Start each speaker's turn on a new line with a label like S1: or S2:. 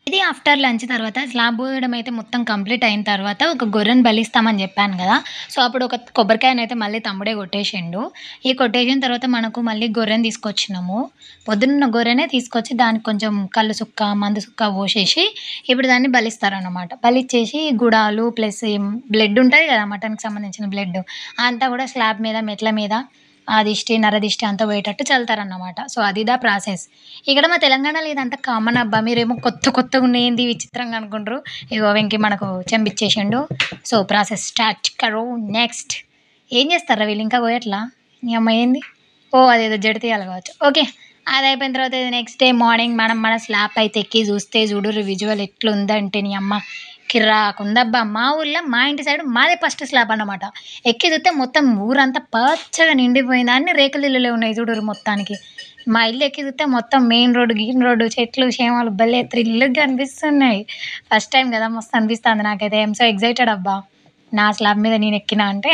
S1: ఇది after lunch తర్వాత slab పోయడం అయితే మొత్తం కంప్లీట్ అయిన తర్వాత ఒక గొర్రెని బలిస్తామని చెప్పాను కదా! సో, అప్పుడు ఒక కొబ్బరికాయనైతే మళ్ళీ తమ్ముడే కొట్టేసిండు. కొట్టేసిన తర్వాత మనకు మళ్ళీ గొర్రెని తీసుకొచ్చినాము. పొద్దున్న గొర్రెనే తీసుకొచ్చి దానికి కొంచెం కల్లు సుక్క, మందు సుక్క పోసేసి ఇప్పుడు దాన్ని బలిస్తారనమాట. బలిచ్చేసి గుడాలు ప్లస్ బ్లడ్ ఉంటది కదా! మటన్‌కి సంబంధించిన బ్లడ్ అంతా కూడా స్లాబ్ మీద, మెట్ల మీద ఆ దిష్టి, నరదిష్టి అంతా పోయేటట్టు చల్లుతారన్నమాట. So, అదిదా process. ఇక్కడ మా తెలంగాణలో ఇదంతా కామన్ అబ్బా! మీరేమో కొత్తగున్నాయేంది విచిత్రంగా అనుకుంట్రు. ఇగో వెంకి మనకు చెంబిచ్చేసిండు. సో, ప్రాసెస్ స్టార్ట్ కరో నెక్స్ట్. ఏం చేస్తార్రా వీళ్ళు ఇంకా పోయట్లా? నీ యమ్మ ఏంది? ఓహ్! అదేదో జడ తీయాలి కావచ్చు. ఓకే. అదయిపోయిన తర్వాత నెక్స్ట్ డే మార్నింగ్ మనం మన స్లాబ్ అయితే ఎక్కి చూస్తే చూడుర్రి విజువల్ ఎట్లుందంటే నీ యమ్మ కిర్రాకుందబ్బా! మా ఊర్లో మా ఇంటి సైడ్ మాదే ఫస్ట్ స్లాబ్ అన్నమాట. ఎక్కి చూస్తే మొత్తం ఊరంతా పచ్చగా నిండిపోయింది. అన్ని రేకులిల్లులే ఉన్నాయి చూడుర్రి మొత్తానికి. మా ఇల్లు ఎక్కి చూస్తే మొత్తం మెయిన్ రోడ్, గీన్ రోడ్, చెట్లు, చేమలు భలే థ్రిల్‌గా అనిపిస్తున్నాయి. ఫస్ట్ టైమ్ కదా! మస్తు అనిపిస్తాంది నాకైతే. ఐ యామ్ సో ఎక్సైటెడ్ అబ్బా! నా స్లాబ్ మీద నేను ఎక్కినా అంటే.